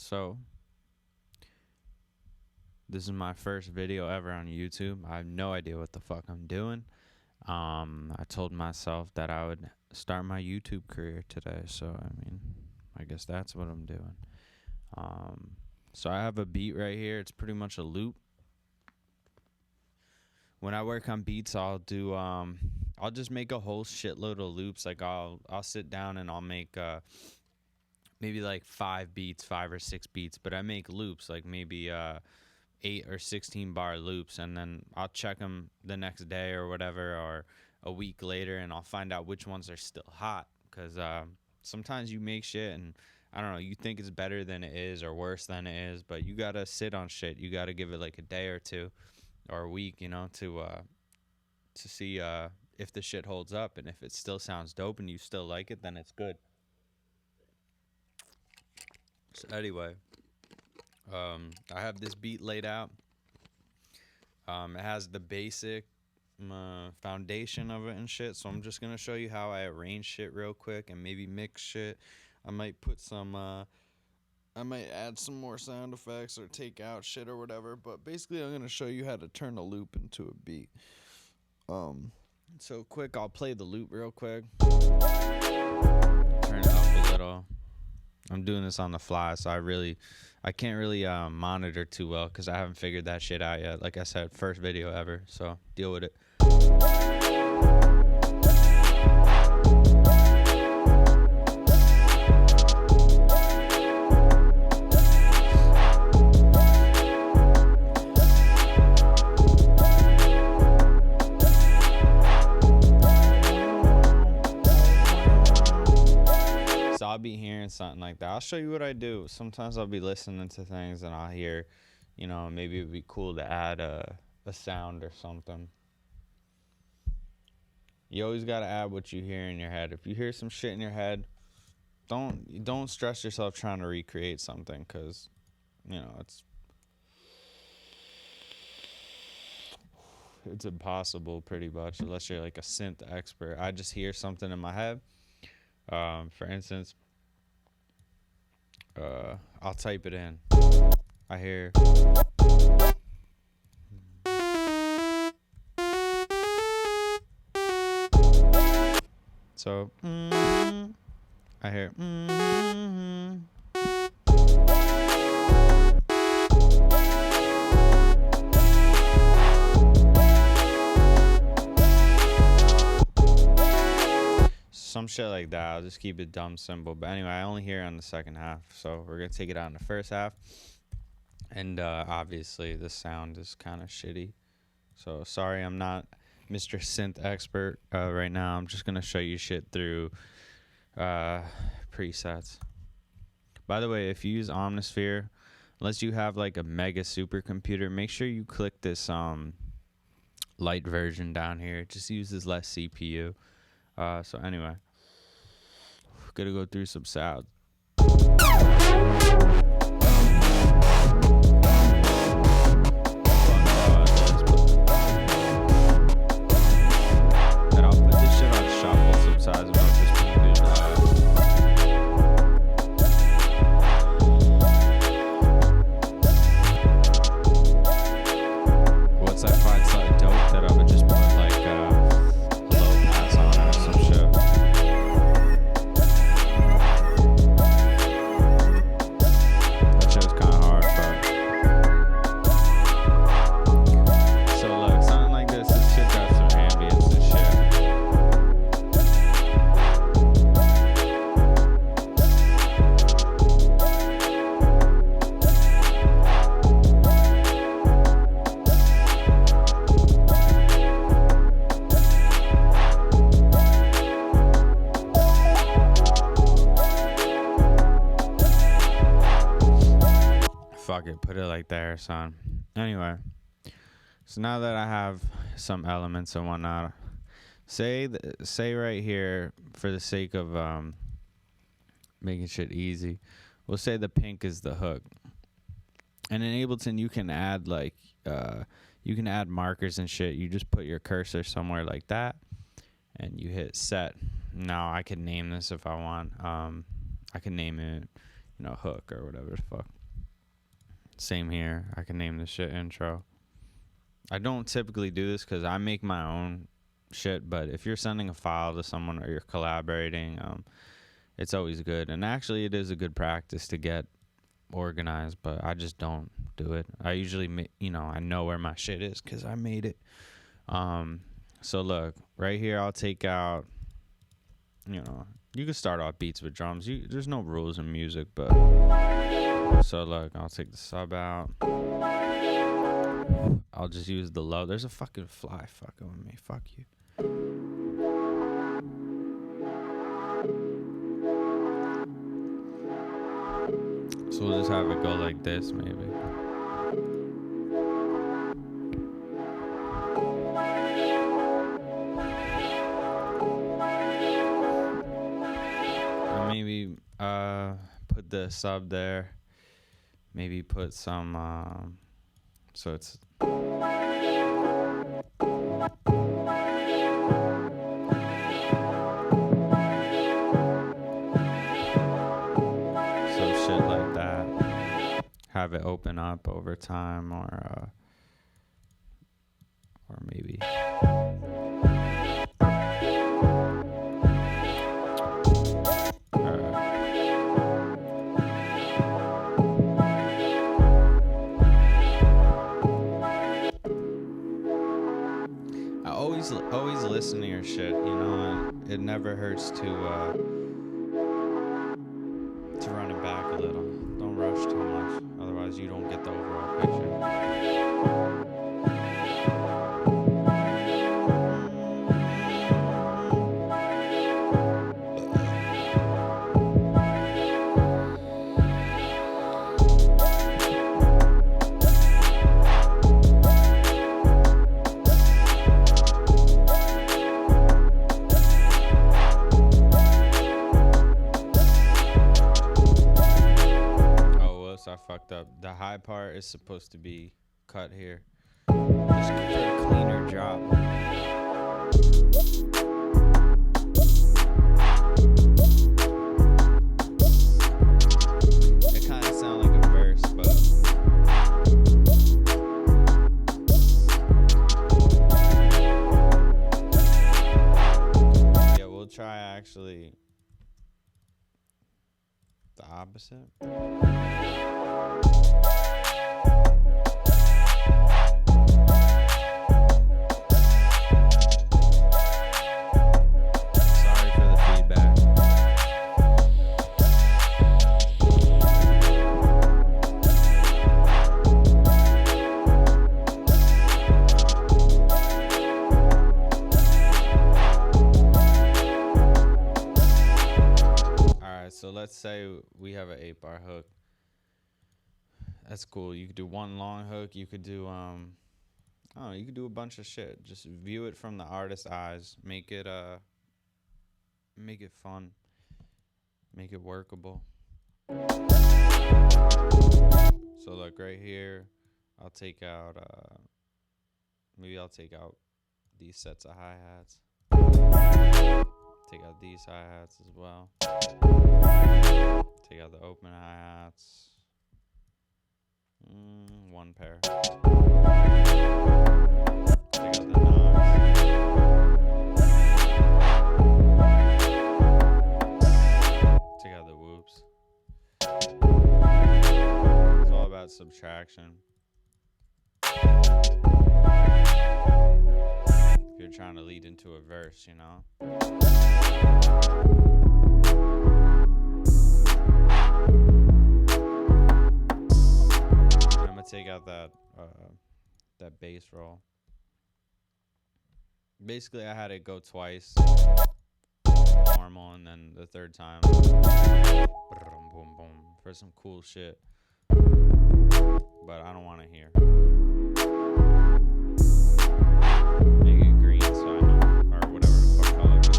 So, this is my first video ever on YouTube. I have no idea what the fuck I'm doing. I told myself that I would start my YouTube career today, so I guess that's what I'm doing. So I have a beat right here. It's pretty much a loop. When I work on beats, I'll just make a whole shitload of loops. Like I'll sit down and I'll make maybe like 5 or 6 beats, but I make loops, like maybe 8 or 16 bar loops, and then I'll check them the next day or whatever, or a week later, and I'll find out which ones are still hot, because sometimes you make shit and I don't know, you think it's better than it is or worse than it is, but you gotta sit on shit. You gotta give it like a day or two or a week, to see if the shit holds up, and if it still sounds dope and you still like it, then it's good. So anyway, I have this beat laid out. It has the basic foundation of it and shit, so I'm just gonna show you how I arrange shit real quick and maybe mix shit. I might put some I might add some more sound effects or take out shit or whatever, but basically I'm gonna show you how to turn a loop into a beat. So quick, I'll play the loop real quick. Turn it up a little. I'm doing this on the fly, so I can't really monitor too well because I haven't figured that shit out yet. Like I said, first video ever, so deal with it. I'll be hearing something like that. I'll show you what I do. Sometimes I'll be listening to things and I'll hear, maybe it'd be cool to add a sound or something. You always got to add what you hear in your head. If you hear some shit in your head, don't stress yourself trying to recreate something, because it's impossible pretty much, unless you're like a synth expert. I just hear something in my head. For instance, I'll type it in. I hear. So, I hear. Some shit like that. I'll just keep it dumb simple. But anyway, I only hear it on the second half, so we're gonna take it out in the first half. And obviously the sound is kind of shitty, so sorry, I'm not Mr. Synth expert right now. I'm just gonna show you shit through presets. By the way, if you use Omnisphere, unless you have like a mega supercomputer, make sure you click this light version down here. It just uses less CPU. So anyway, gonna go through some sound. And I'll put this shit on shuffle sometimes about this once I find something dope, that I would just put like fuck it, put it like there, son. Anyway, so now that I have some elements and whatnot, say right here, for the sake of making shit easy, we'll say the pink is the hook. And in Ableton, you can add markers and shit. You just put your cursor somewhere like that, and you hit set. Now I can name this if I want. I can name it, hook or whatever the fuck. Same here. I can name this shit intro. I don't typically do this because I make my own shit, but if you're sending a file to someone or you're collaborating, it's always good. And actually, it is a good practice to get organized, but I just don't do it. I usually, I know where my shit is because I made it. So look, right here, I'll take out, you can start off beats with drums. There's no rules in music, but so look, I'll take the sub out. I'll just use the low. There's a fucking fly fucking with me. Fuck you. So we'll just have it go like this, maybe. And maybe put the sub there. Maybe put some so it's shit like that. Have it open up over time, or maybe. Always listen to your shit, and it never hurts to run it back a little. Don't rush too much, otherwise you don't get the overall picture. I fucked up. The high part is supposed to be cut here. Just for a cleaner drop. It kind of sounds like a verse, but yeah, we'll try actually the opposite. So let's say we have an 8-bar hook. That's cool. You could do one long hook. You could do you could do a bunch of shit. Just view it from the artist's eyes. Make it fun. Make it workable. So look right here. I'll take out maybe I'll take out these sets of hi-hats. Take out these hi-hats as well. Take out the open hi-hats. One pair. Take out the knobs. Take out the whoops. It's all about subtraction. If you're trying to lead into a verse, I'm gonna take out that bass roll. Basically, I had it go twice, normal, and then the third time, boom, boom, boom, for some cool shit. But I don't want to hear. Make it green so I know, or whatever the fuck color it is.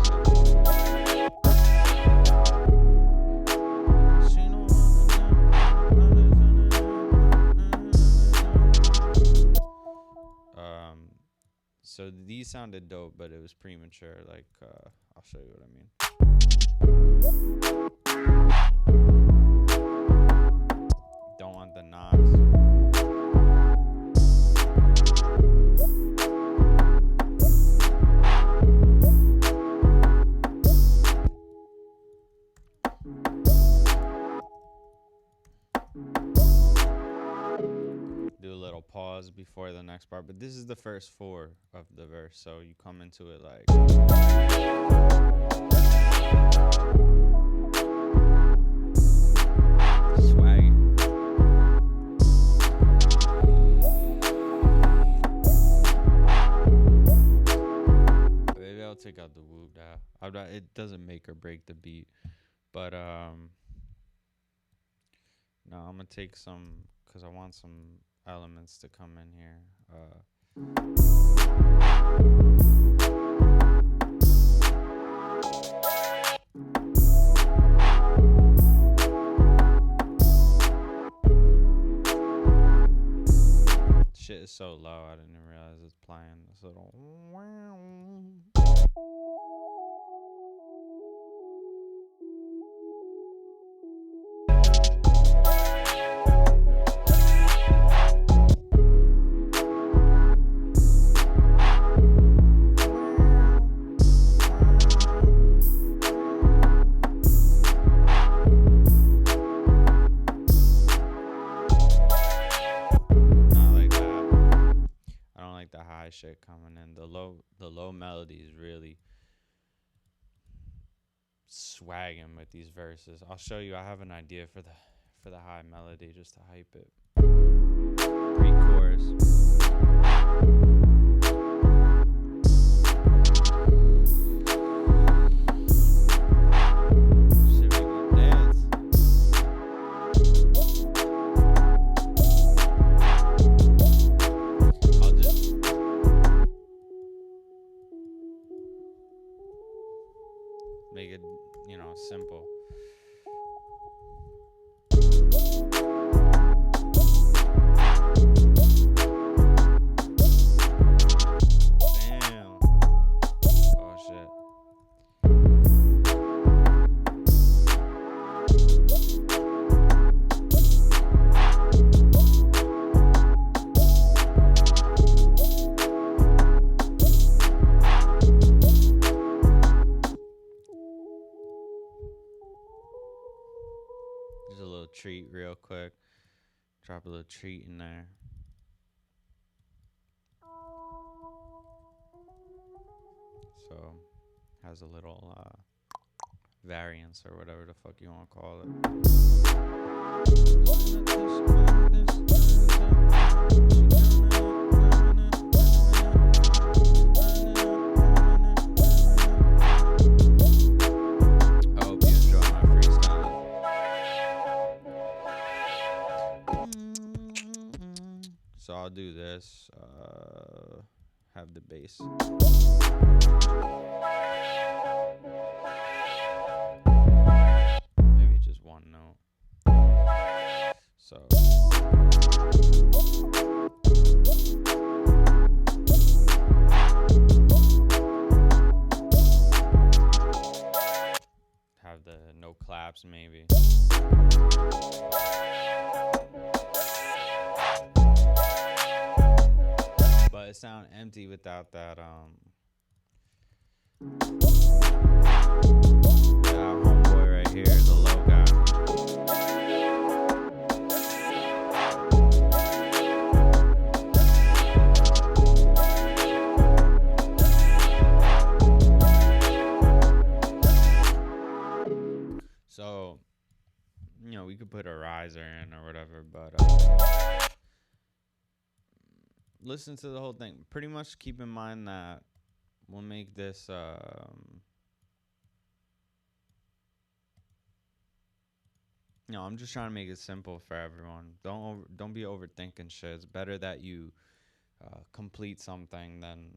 So these sounded dope, but it was premature. Like, I'll show you what I mean. pause before the next part, but this is the first 4 of the verse, so you come into it like swag. Maybe I'll take out the whoop now. It doesn't make or break the beat, but no, I'm gonna take some because I want some elements to come in here. Shit is so low, I didn't even realize it's playing this little. Shit coming in. The low melody is really swagging with these verses. I'll show you. I have an idea for the high melody just to hype it. Pre-chorus. Make it, simple. Damn. Oh shit. Just a little treat real quick. Drop a little treat in there. So, has a little variance or whatever the fuck you want to call it. So I'll do this, have the bass. Maybe just one note. So. Have the no claps maybe. But it sound empty without that homeboy right here, the low guy. So, we could put a riser in or whatever, but listen to the whole thing. Pretty much keep in mind that we'll make this I'm just trying to make it simple for everyone. Don't be overthinking shit. It's better that you complete something than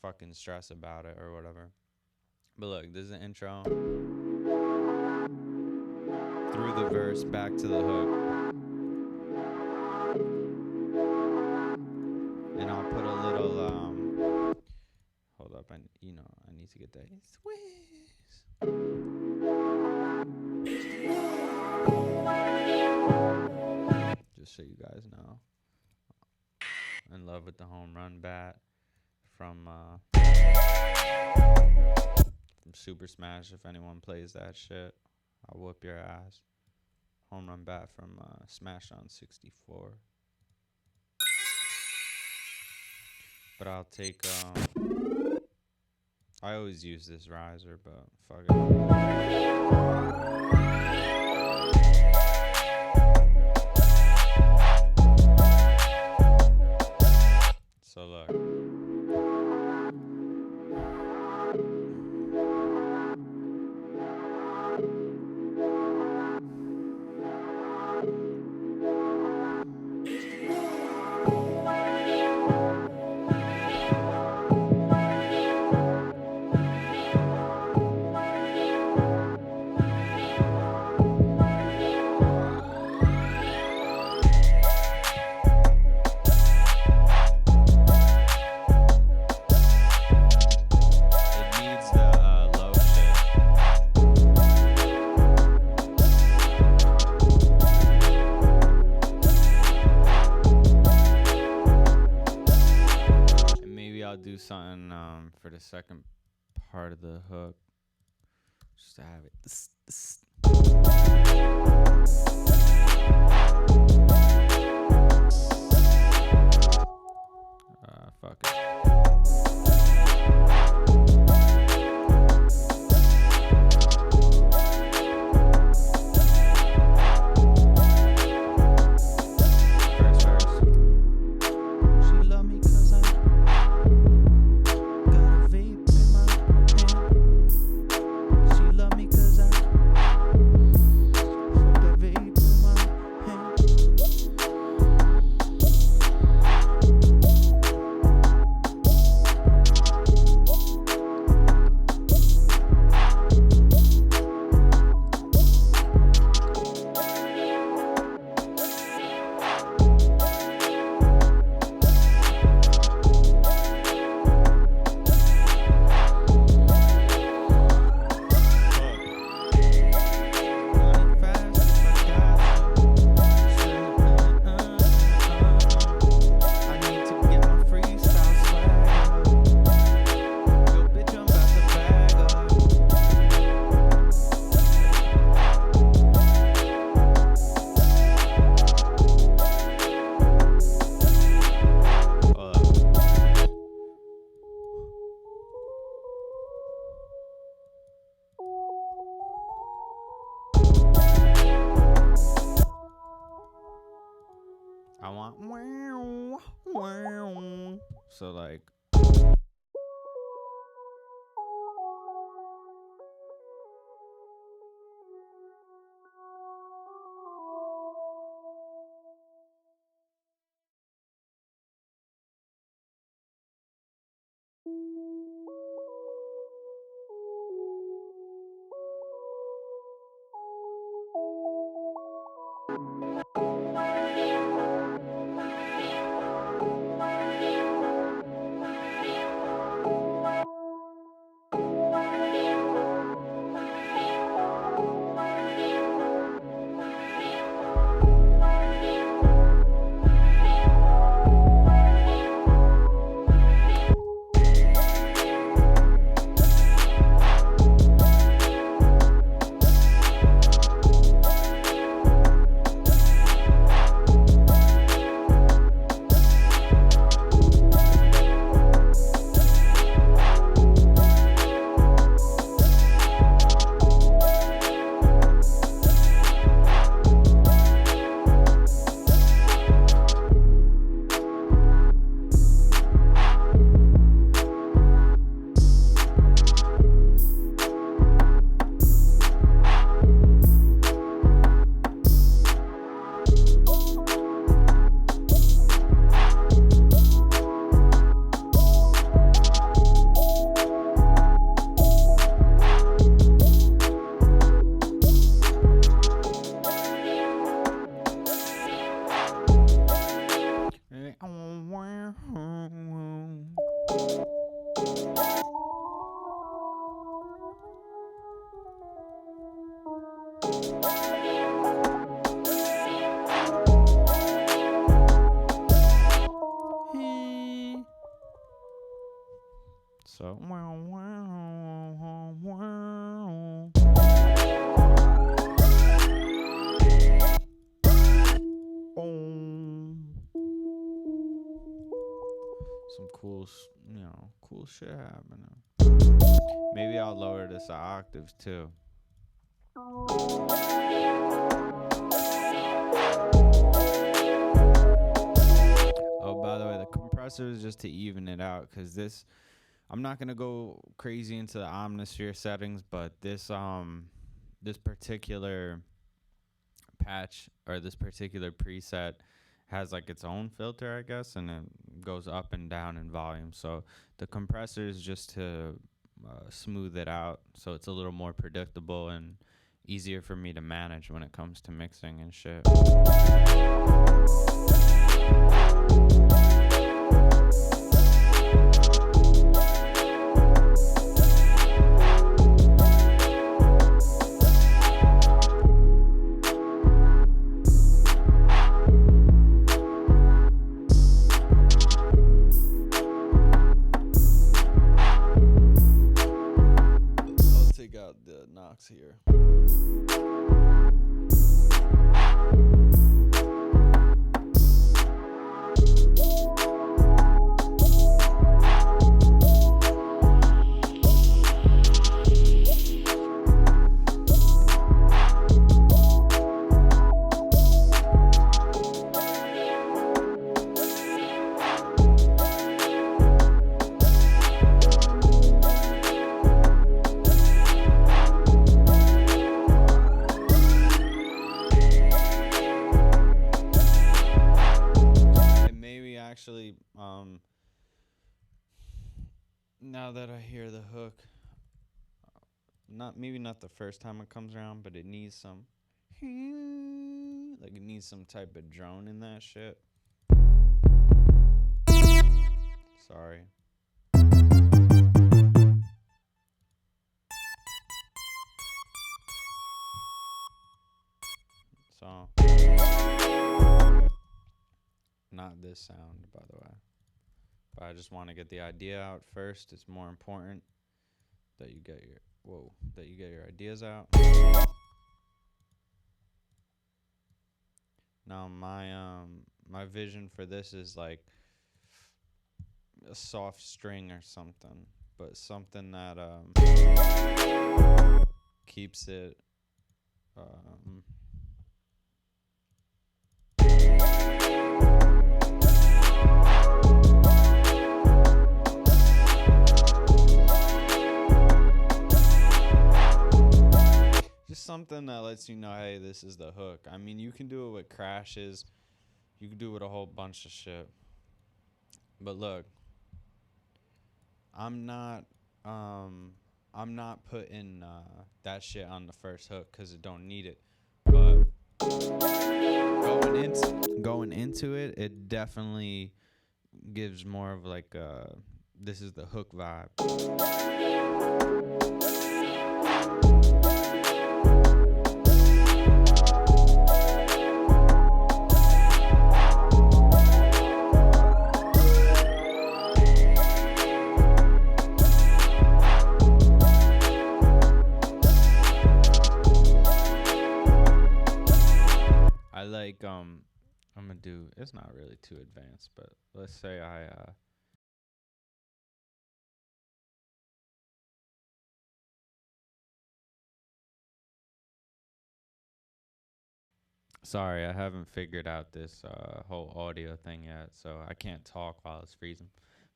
fucking stress about it or whatever. But look, this is an intro through the verse back to the hook. And I'll put a little hold up, I need to get that Whiz. Just so you guys know, in love with the home run bat from Super Smash. If anyone plays that shit, I'll whoop your ass. Home run bat from Smash on 64. But I'll take I always use this riser, but fuck it. So look. Do something for the second part of the hook, just to have it. Fuck it. I want wow, wow. So like some cool, cool shit happening. Maybe I'll lower this a octave too. Oh, by the way, the compressor is just to even it out, because this, I'm not gonna go crazy into the Omnisphere settings, but this particular patch, or this particular preset, has like its own filter, I guess, and it goes up and down in volume. So the compressor is just to smooth it out, so it's a little more predictable and easier for me to manage when it comes to mixing and shit. Here. Actually, now that I hear the hook, maybe not the first time it comes around, but it needs some, like it needs some type of drone in that shit. Sorry. So, not this sound, by the way. But I just want to get the idea out first. It's more important that you get your ideas out. Now my vision for this is like a soft string or something, but something that keeps it just something that lets you know, hey, this is the hook. I mean, you can do it with crashes, you can do it with a whole bunch of shit. But look, I'm not putting that shit on the first hook because it don't need it. But going into it, it definitely gives more of like this is the hook vibe. I like I'm gonna do, it's not really too advanced, but let's say sorry, I haven't figured out this whole audio thing yet, so I can't talk while it's freezing.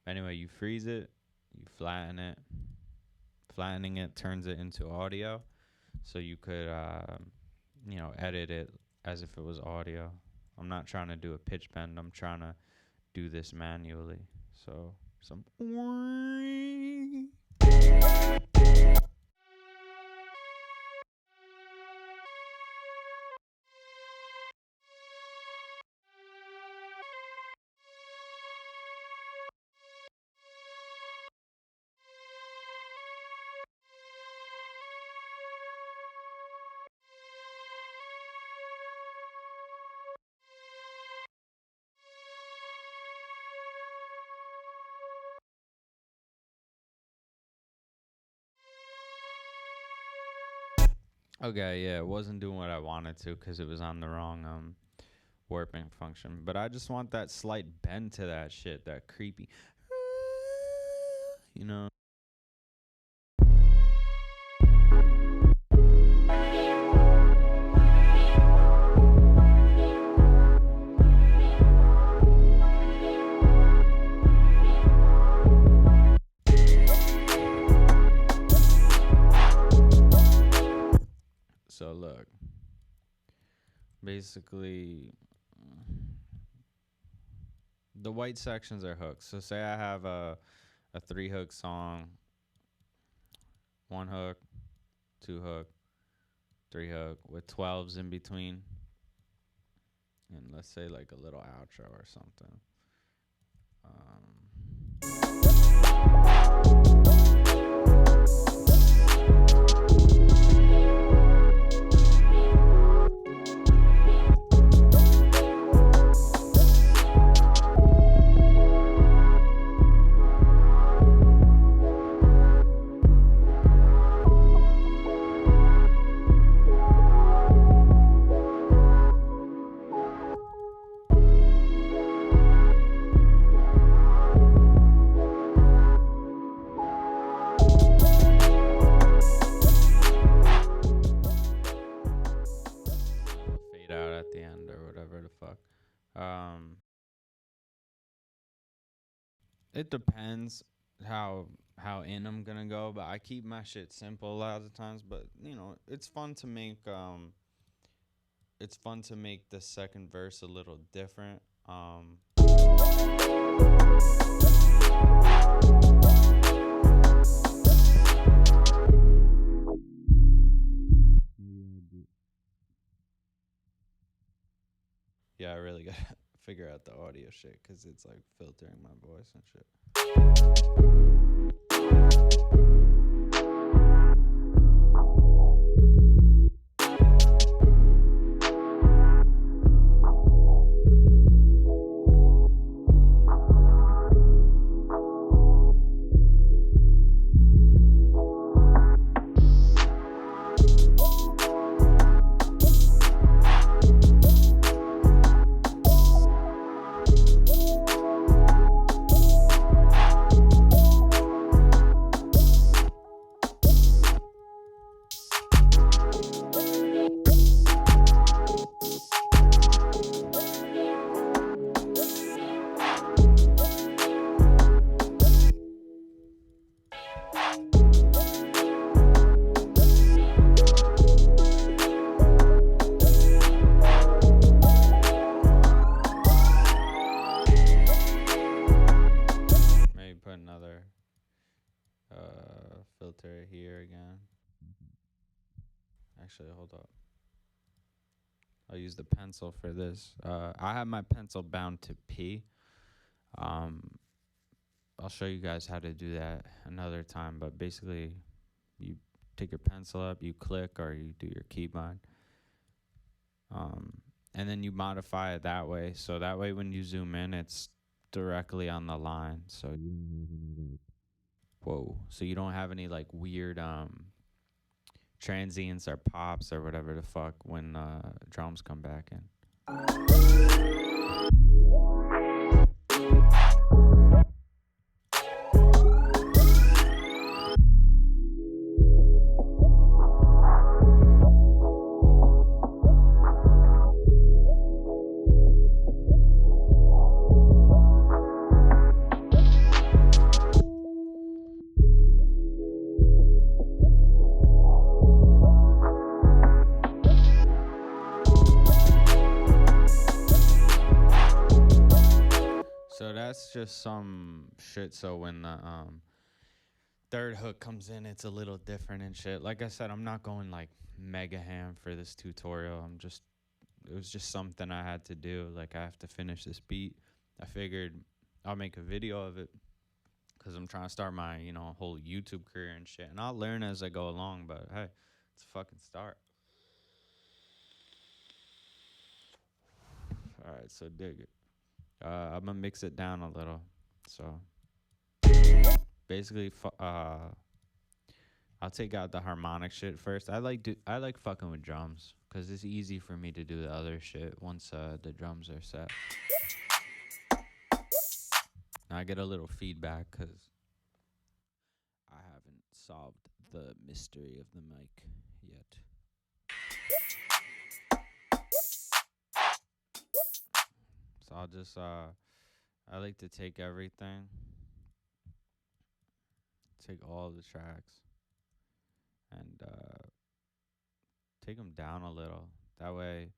Anyway, you freeze it, you flatten it. Flattening it turns it into audio, so you could edit it as if it was audio. I'm not trying to do a pitch bend. I'm trying to do this manually. So some. Okay, yeah, it wasn't doing what I wanted to because it was on the wrong warping function. But I just want that slight bend to that shit, that creepy. you know. So look, basically, the white sections are hooks. So say I have a 3 hook song, 1 hook, 2 hook, 3 hook with 12s in between, and let's say like a little outro or something. Fade out at the end or whatever the fuck. It depends how in I'm gonna go, but I keep my shit simple a lot of the times. But you know, it's fun to make the second verse a little different. Yeah, I really gotta figure out the audio shit because it's like filtering my voice and shit. Maybe put another filter here again. Actually, hold up. I'll use the pencil for this. I have my pencil bound to P. I'll show you guys how to do that another time. But basically, you take your pencil up, you click, or you do your keybind. And then you modify it that way. So that way, when you zoom in, it's directly on the line. So you don't have any like, whoa. So you don't have any like weird transients or pops or whatever the fuck when drums come back in. So that's just some shit. So when the third hook comes in, it's a little different and shit. Like I said, I'm not going like mega ham for this tutorial. It was just something I had to do. Like I have to finish this beat. I figured I'll make a video of it because I'm trying to start my, whole YouTube career and shit. And I'll learn as I go along, but hey, it's a fucking start. All right, so dig it. I'm gonna mix it down a little. So basically, I'll take out the harmonic shit first. I like fucking with drums because it's easy for me to do the other shit once the drums are set. Now I get a little feedback because solved the mystery of the mic yet. So I'll just I like to take everything, take all the tracks, and take them down a little. That way,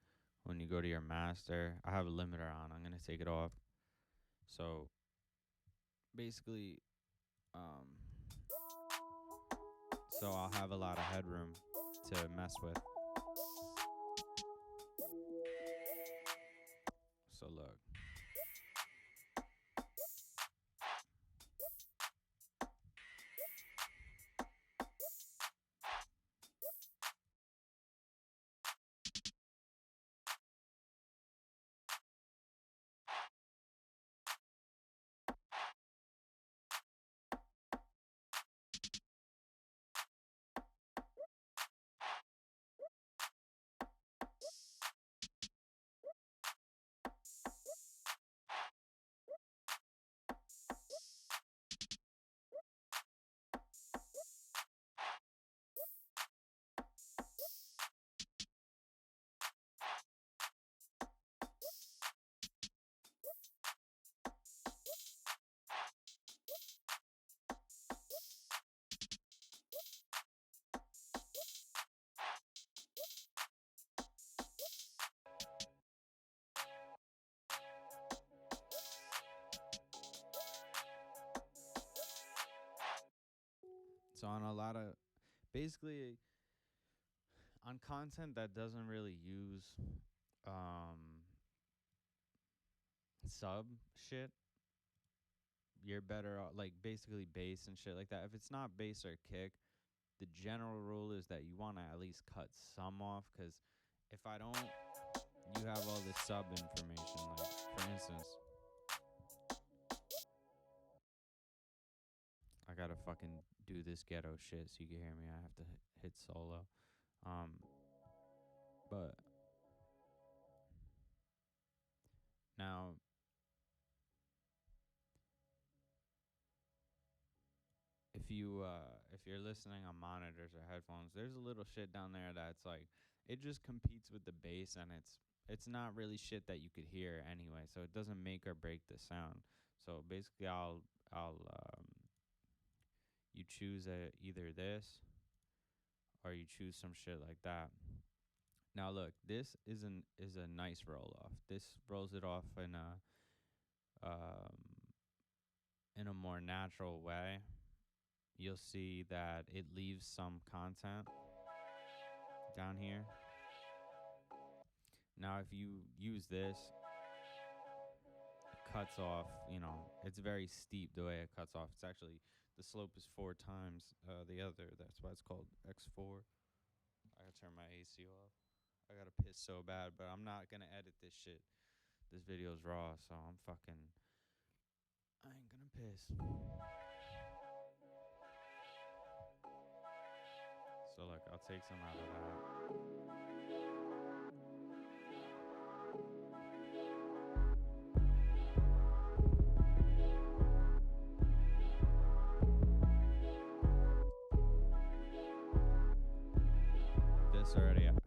when you go to your master, I have a limiter on. I'm gonna take it off. So basically, so I'll have a lot of headroom to mess with. So look. So on a lot of, basically, on content that doesn't really use sub shit, you're better off, like basically bass and shit like that. If it's not bass or kick, the general rule is that you want to at least cut some off, because if I don't, you have all this sub information. Like, for instance, I gotta fucking do this ghetto shit so you can hear me. I have to hit solo. But now, if you're listening on monitors or headphones, there's a little shit down there that's like, it just competes with the bass, and it's not really shit that you could hear anyway, so it doesn't make or break the sound. So basically, you choose either this or you choose some shit like that. Now look, this is a nice roll off. This rolls it off um in a more natural way. You'll see that it leaves some content down here. Now if you use this, it cuts off, it's very steep the way it cuts off. It's actually, the slope is 4 times the other. That's why it's called X4. I gotta turn my AC off. I gotta piss so bad, but I'm not gonna edit this shit. This video's raw, so I ain't gonna piss. So look, I'll take some out of that.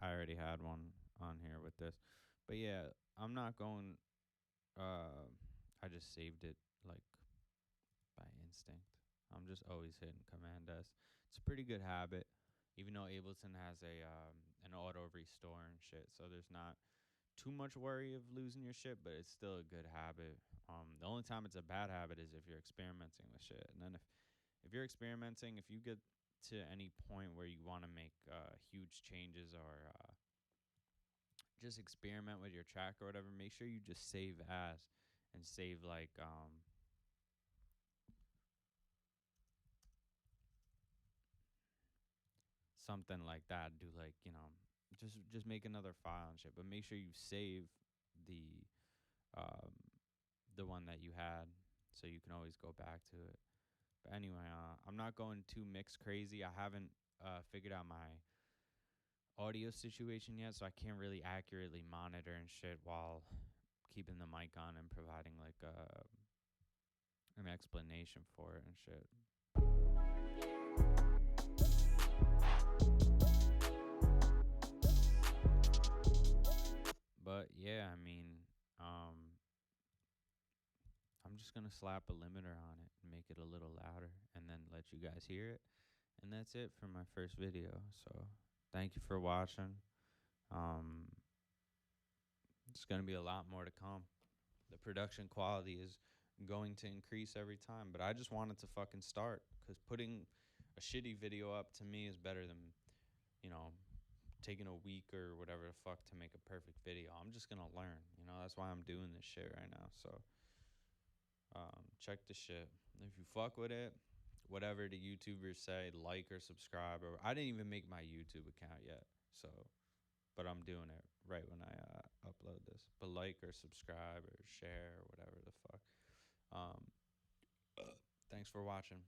I already had one on here with this. But yeah, I'm not going, I just saved it like by instinct. I'm just always hitting Command S. It's a pretty good habit, even though Ableton has an auto restore and shit. So there's not too much worry of losing your shit, but it's still a good habit. The only time it's a bad habit is if you're experimenting with shit. And then if you're experimenting, if you get to any point where you want to make huge changes or just experiment with your track or whatever, make sure you just save as, and save like something like that. Do like, just make another file and shit, but make sure you save the um the one that you had, so you can always go back to it. But anyway, I'm not going too mix crazy. I haven't figured out my audio situation yet, so I can't really accurately monitor and shit while keeping the mic on and providing like an explanation for it and shit. But yeah, I mean, I'm just gonna slap a limiter on it and make it a little louder, and then let you guys hear it. And that's it for my first video. So thank you for watching. Um, it's gonna be a lot more to come. The production quality is going to increase every time, but I just wanted to fucking start, because putting a shitty video up to me is better than, you know, taking a week or whatever the fuck to make a perfect video. I'm just gonna learn, that's why I'm doing this shit right now. So check the shit. If you fuck with it, whatever the YouTubers say, like or subscribe. Or I didn't even make my YouTube account yet, so, but I'm doing it right when I upload this. But like or subscribe or share or whatever the fuck. Um, thanks for watching.